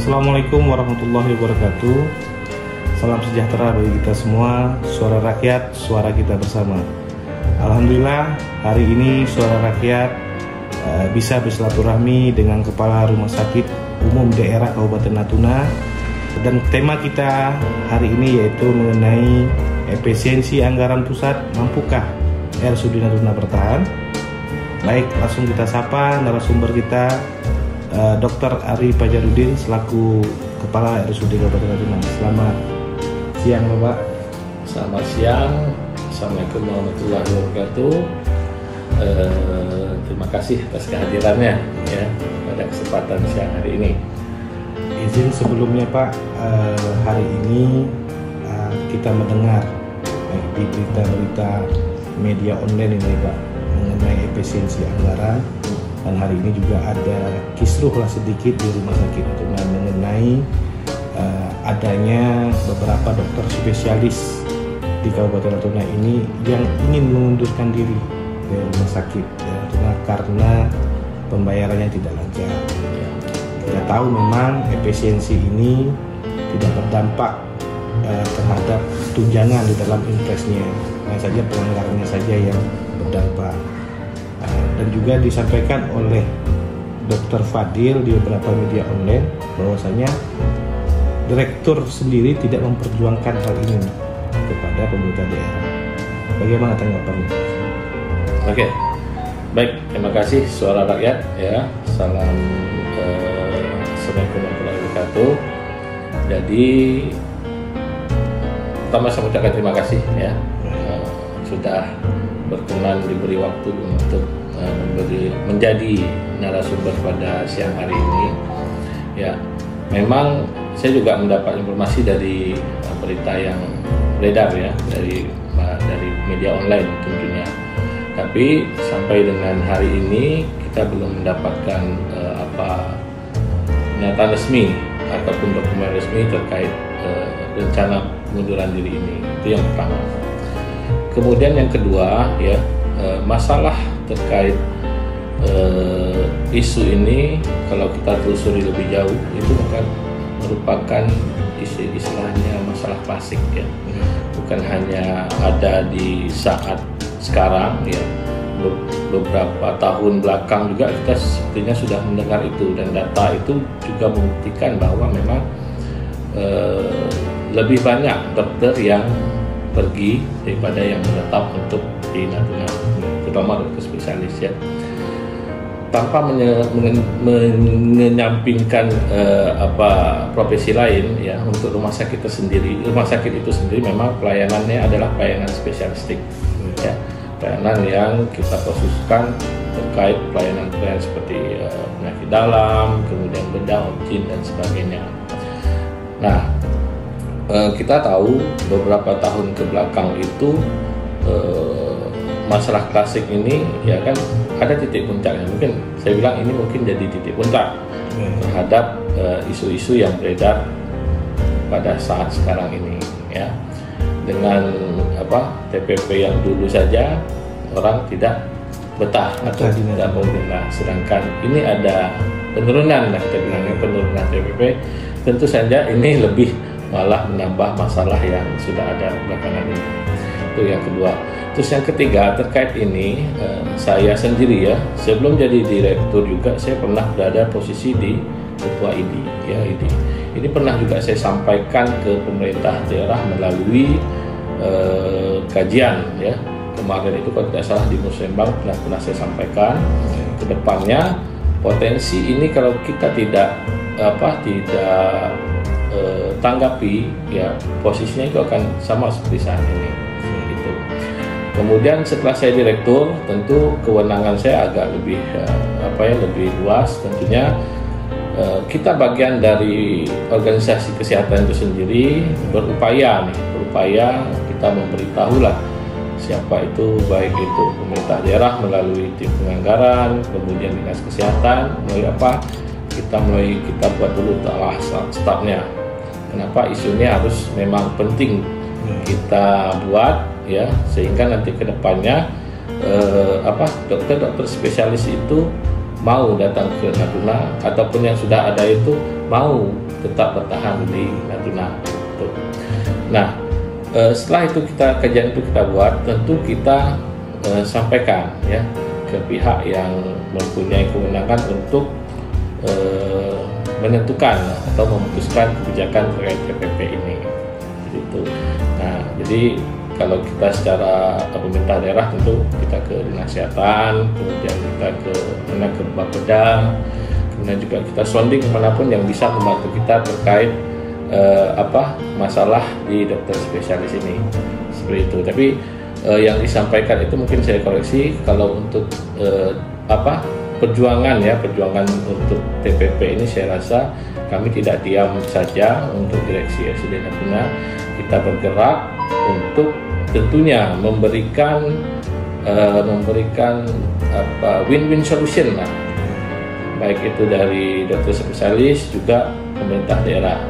Assalamualaikum warahmatullahi wabarakatuh. Salam sejahtera bagi kita semua. Suara rakyat, suara kita bersama. Alhamdulillah hari ini suara rakyat bisa bersilaturahmi dengan Kepala Rumah Sakit Umum Daerah Kabupaten Natuna. Dan tema kita hari ini yaitu mengenai efisiensi anggaran pusat, mampukah RSUD Natuna bertahan? Baik, langsung kita sapa narasumber kita, Dr. Ari Pajarudin selaku Kepala RSUD Kabupaten Natuna. Selamat siang Bapak. Selamat siang. Assalamualaikum warahmatullahi wabarakatuh. Terima kasih atas kehadirannya ya pada kesempatan siang hari ini. Izin sebelumnya Pak, hari ini kita mendengar di berita-berita media online ini Pak mengenai efisiensi anggaran. Dan hari ini juga ada kisruh lah sedikit di rumah sakit Natuna mengenai adanya beberapa dokter spesialis di Kabupaten Natuna ini yang ingin mengundurkan diri dari rumah sakit Natuna karena pembayarannya tidak lancar. Kita tahu memang efisiensi ini tidak berdampak terhadap tunjangan di dalam impresnya, hanya saja pelanggarannya saja yang berdampak. Dan juga disampaikan oleh Dr. Fadil di beberapa media online bahwasanya direktur sendiri tidak memperjuangkan hal ini kepada pemerintah daerah. Bagaimana tanggapannya? Oke, baik, terima kasih suara rakyat ya. Salam Assalamualaikum warahmatullahi wabarakatuh. Jadi pertama saya ucapkan terima kasih ya sudah berkenan diberi waktu untuk menjadi narasumber pada siang hari ini. Ya, memang saya juga mendapat informasi dari berita yang beredar ya dari media online tentunya. Tapi sampai dengan hari ini kita belum mendapatkan pernyataan resmi ataupun dokumen resmi terkait rencana pengunduran diri ini. Itu yang pertama. Kemudian yang kedua ya, masalah terkait isu ini kalau kita telusuri lebih jauh itu merupakan istilahnya masalah klasik ya, bukan hanya ada di saat sekarang ya, beberapa tahun belakang juga kita sepertinya sudah mendengar itu, dan data itu juga membuktikan bahwa memang lebih banyak dokter yang pergi daripada yang menetap untuk di Natuna, terutama dokter spesialis ya, tanpa menyampingkan profesi lain ya. Untuk rumah sakit itu sendiri memang pelayanannya adalah pelayanan spesialistik ya, pelayanan yang kita khususkan terkait pelayanan seperti penyakit dalam, kemudian bedah, optin dan sebagainya. Nah, kita tahu beberapa tahun ke belakang itu masalah klasik ini ya kan ada titik puncaknya. Mungkin saya bilang ini mungkin jadi titik puncak terhadap isu-isu yang beredar pada saat sekarang ini ya. Dengan TPP yang dulu saja orang tidak betah atau tidak mau pindah, sedangkan ini ada penurunan, kita bilangnya penurunan TPP. Tentu saja ini lebih malah menambah masalah yang sudah ada belakangan ini. Itu yang kedua. Terus yang ketiga terkait ini, saya sendiri ya, sebelum jadi direktur juga saya pernah berada posisi di ketua ID ya, ID. Ini pernah juga saya sampaikan ke pemerintah daerah melalui kajian ya. Kemarin itu kalau tidak salah di Musembang pernah saya sampaikan ke depannya potensi ini kalau kita tidak tanggapi ya, posisinya itu akan sama seperti saat ini gitu. Kemudian setelah saya direktur, tentu kewenangan saya agak lebih lebih luas tentunya. Kita bagian dari organisasi kesehatan itu sendiri berupaya kita memberitahulah siapa itu, baik itu pemerintah daerah melalui tim penganggaran, kemudian dinas kesehatan melalui kita buat dulu stafnya. Kenapa isunya harus memang penting kita buat ya, sehingga nanti kedepannya dokter-dokter spesialis itu mau datang ke Natuna ataupun yang sudah ada itu mau tetap bertahan di Natuna. Nah, setelah itu kajian itu kita buat, tentu kita sampaikan ya ke pihak yang mempunyai kewenangan untuk menentukan atau memutuskan kebijakan terkait TPP ini. Gitu. Nah, jadi kalau kita secara pemerintah daerah tentu kita ke Dinas Kesehatan, kemudian kita ke Bapeda, kemudian juga kita sounding kemanapun yang bisa membantu kita terkait masalah di dokter spesialis ini, seperti itu. Tapi yang disampaikan itu mungkin saya koreksi, kalau untuk perjuangan untuk TPP ini saya rasa kami tidak diam saja. Untuk direksi RSUD Natuna kita bergerak untuk tentunya memberikan win-win solution lah, baik itu dari dokter spesialis juga pemerintah daerah.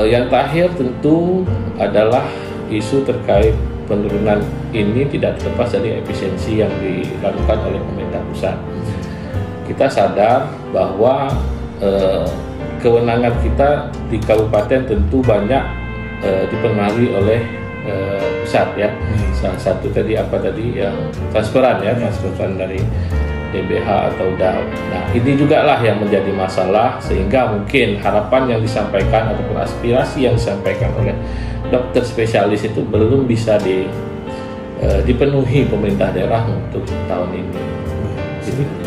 Yang terakhir tentu adalah isu terkait penurunan ini tidak terlepas dari efisiensi yang dilakukan oleh pemerintah pusat. Kita sadar bahwa kewenangan kita di kabupaten tentu banyak dipengaruhi oleh pusat ya. Salah satu yang transferan dari DBH atau DAO. Nah, ini juga lah yang menjadi masalah, sehingga mungkin harapan yang disampaikan ataupun aspirasi yang disampaikan oleh dokter spesialis itu belum bisa dipenuhi pemerintah daerah untuk tahun ini.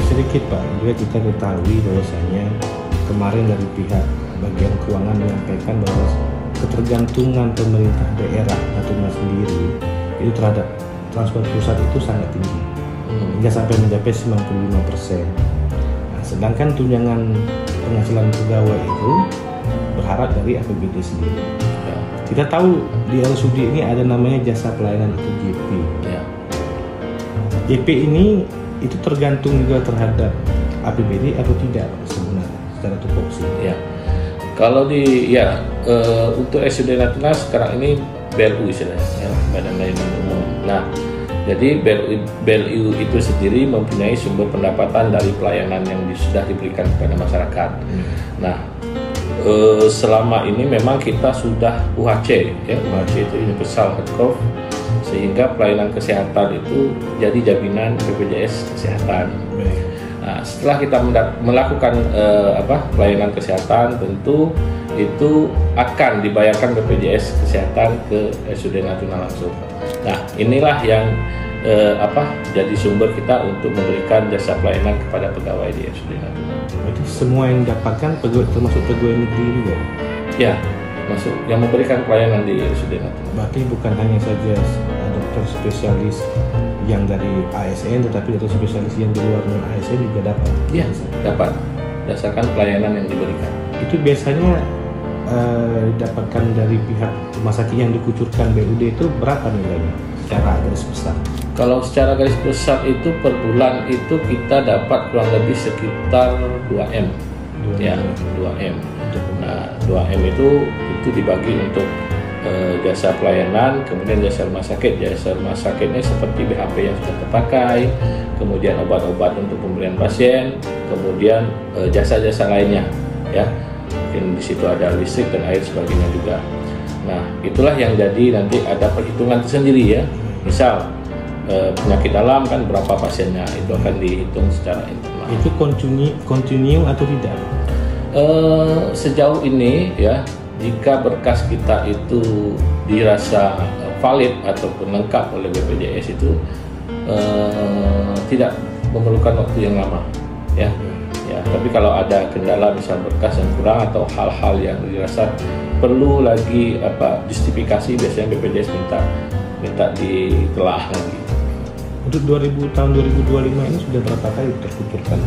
Sedikit Pak, juga kita ketahui bahwasanya kemarin dari pihak bagian keuangan menyampaikan bahwa ketergantungan pemerintah daerah Natuna sendiri itu terhadap transport pusat itu sangat tinggi, hingga sampai mencapai 95%. Nah, sedangkan tunjangan penghasilan pegawai itu berharap dari APBD sendiri. Ya. Kita tahu di RSUD ini ada namanya jasa pelayanan atau JP. Ya. JP ini itu tergantung juga terhadap APBD atau tidak sebenarnya secara tupoksi. Ya. Kalau untuk RSUD Natuna sekarang ini BLU istilahnya, ya, Badan Layanan Umum. Nah, jadi BLU itu sendiri mempunyai sumber pendapatan dari pelayanan yang sudah diberikan kepada masyarakat. Nah, selama ini memang kita sudah UHC, ya, UHC itu Universal Health Cover, sehingga pelayanan kesehatan itu jadi jaminan BPJS Kesehatan. Nah, setelah kita melakukan pelayanan kesehatan, tentu itu akan dibayarkan BPJS Kesehatan ke RSUD Natuna langsung. Nah, inilah yang jadi sumber kita untuk memberikan jasa pelayanan kepada pegawai di RSUD Natuna. Berarti semua yang didapatkan termasuk pegawai negeri juga? Ya, masuk yang memberikan pelayanan di RSUD Natuna. Berarti bukan hanya saja dokter spesialis yang dari ASN, tetapi dokter spesialis yang di luar non ASN juga dapat? Iya, dapat, berdasarkan pelayanan yang diberikan. Itu biasanya didapatkan dari pihak rumah sakit yang dikucurkan BUD itu berapa nilainya secara garis besar? Kalau secara garis besar itu per bulan itu kita dapat kurang lebih sekitar 2M. 2M. Nah, 2M itu dibagi untuk jasa pelayanan, kemudian jasa rumah sakit. Jasa rumah sakitnya seperti BHP yang sudah terpakai, kemudian obat-obat untuk pemberian pasien, kemudian jasa-jasa lainnya, ya. Mungkin di situ ada listrik dan air sebagainya juga. Nah, itulah yang jadi nanti ada perhitungan tersendiri ya. Misal penyakit dalam kan berapa pasiennya, itu akan dihitung secara internal. Itu kontinu atau tidak? Sejauh ini ya, jika berkas kita itu dirasa valid ataupun lengkap oleh BPJS itu tidak memerlukan waktu yang lama, ya. Ya, tapi kalau ada kendala misal berkas yang kurang atau hal-hal yang dirasa perlu lagi justifikasi, biasanya BPJS minta ditelah lagi. Untuk tahun 2025 ini sudah berapa kali terkucurkan?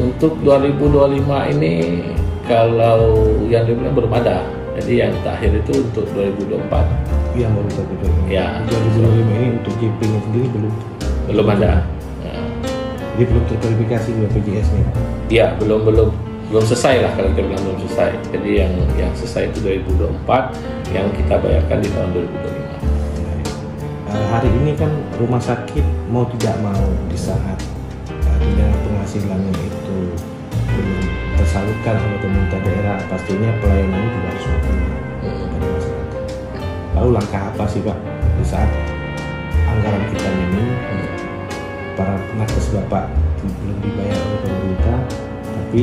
Untuk 2025 ini kalau yang dibilang belum ada. Jadi yang terakhir itu untuk 2024. Yang baru terkucurkan. Ya. 2025 ini untuk JP-nya sendiri belum ada. Jadi belum terverifikasi BPJS nih? Iya, belum selesai lah kalau kita bilang belum selesai. Jadi yang selesai itu 2024, yang kita bayarkan di tahun 2025. Hari ini kan rumah sakit mau tidak mau di saat tunjangan penghasilannya itu belum disalurkan oleh pemerintah daerah, pastinya pelayanannya juga harus maksimal pada masyarakat. Lalu langkah apa sih Pak di saat anggaran kita minim, para nakes Bapak belum dibayar oleh pemerintah, tapi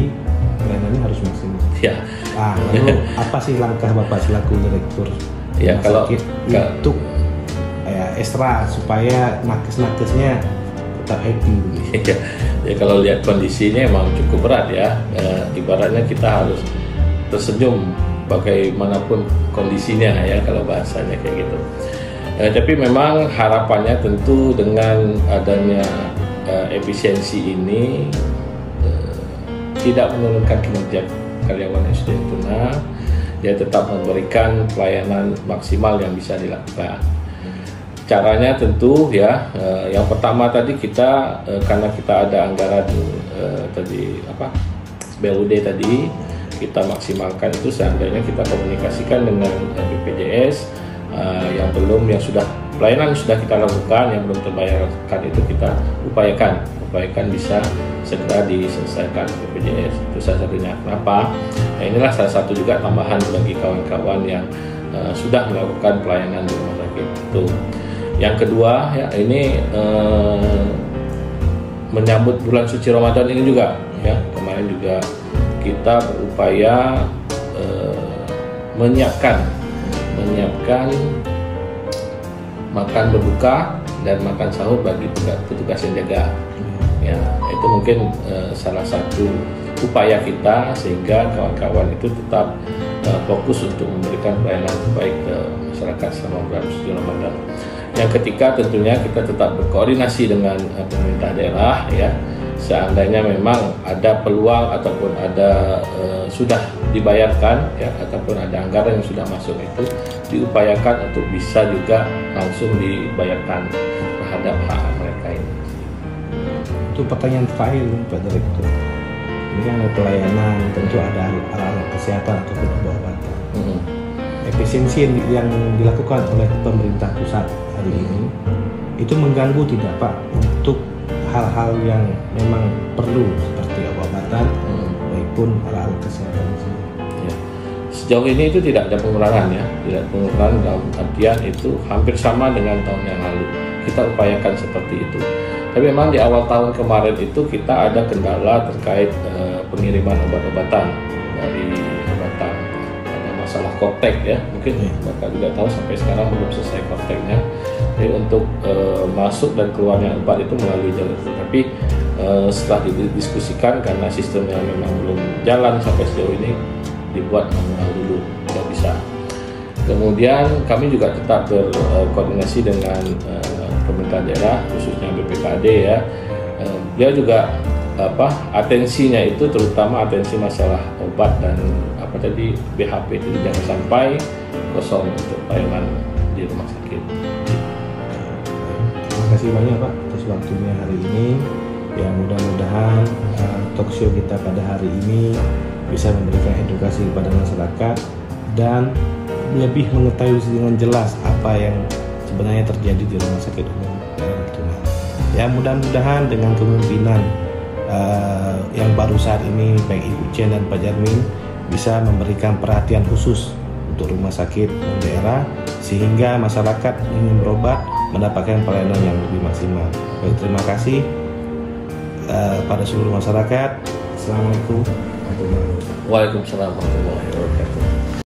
pelayanannya harus maksimal. Ya. Lalu apa sih langkah Bapak selaku direktur Ya, kalau untuk ekstra supaya nakes-nakesnya tetap happy? Ya, kalau lihat kondisinya emang cukup berat ya. Ibaratnya kita harus tersenyum bagaimanapun kondisinya ya, kalau bahasanya kayak gitu. Tapi memang harapannya tentu dengan adanya efisiensi ini tidak menurunkan kinerja karyawan SDM Tuna, dia tetap memberikan pelayanan maksimal yang bisa dilakukan. Caranya tentu ya, yang pertama tadi kita karena kita ada anggaran tadi BUD tadi, kita maksimalkan itu. Seandainya kita komunikasikan dengan BPJS yang sudah pelayanan sudah kita lakukan, yang belum terbayarkan itu kita upayakan bisa segera diselesaikan BPJS. Itu salah satunya. Kenapa? Nah, inilah salah satu juga tambahan bagi kawan-kawan yang sudah melakukan pelayanan di rumah sakit itu. Yang kedua ya, ini menyambut bulan suci Ramadan ini juga ya, kemarin juga kita berupaya menyiapkan makan berbuka dan makan sahur bagi petugas yang jaga. Ya, itu mungkin salah satu upaya kita sehingga kawan-kawan itu tetap fokus untuk memberikan pelayanan terbaik ke masyarakat selama bulan suci Ramadan. Yang ketiga tentunya kita tetap berkoordinasi dengan pemerintah daerah ya. Seandainya memang ada peluang ataupun ada sudah dibayarkan ya, ataupun ada anggaran yang sudah masuk, itu diupayakan untuk bisa juga langsung dibayarkan terhadap hak mereka ini. Itu pertanyaan terakhir Pak Direktur. Ini kan ada pelayanan, tentu ada alat kesehatan ataupun obat-obatan. Efisiensi yang dilakukan oleh pemerintah pusat hari ini itu mengganggu tidak Pak untuk hal-hal yang memang perlu seperti obat-obatan maupun alat kesehatan? Ya. Sejauh ini itu tidak ada pengurangan ya, tidak pengurangan dalam artian itu hampir sama dengan tahun yang lalu. Kita upayakan seperti itu. Tapi memang di awal tahun kemarin itu kita ada kendala terkait pengiriman obat-obatan dari Batam. Ada masalah Koptek ya, mungkin Bapak juga tahu sampai sekarang belum selesai Kopteknya. Jadi untuk masuk dan keluarnya obat itu melalui jalur itu. Tapi setelah didiskusikan karena sistemnya memang belum jalan sampai sejauh ini, dibuat manual dulu, tidak bisa. Kemudian kami juga tetap berkoordinasi dengan pemerintah daerah, khususnya BPKD ya. Dia juga atensinya itu terutama atensi masalah obat dan BHP itu jangan sampai kosong untuk pelayanan di rumah sakit. Terima kasih banyak Pak atas waktunya hari ini. Ya, mudah-mudahan talkshow kita pada hari ini bisa memberikan edukasi kepada masyarakat dan lebih mengetahui dengan jelas apa yang sebenarnya terjadi di rumah sakit umum daerah Tuna. Ya, mudah-mudahan dengan kemungkinan yang baru saat ini baik Ibu Chen dan Pak Jarmin bisa memberikan perhatian khusus untuk rumah sakit umum daerah sehingga masyarakat ingin berobat mendapatkan pelayanan yang lebih maksimal. Baik, terima kasih pada seluruh masyarakat. Assalamualaikum warahmatullahi wabarakatuh. Waalaikumsalam warahmatullahi wabarakatuh.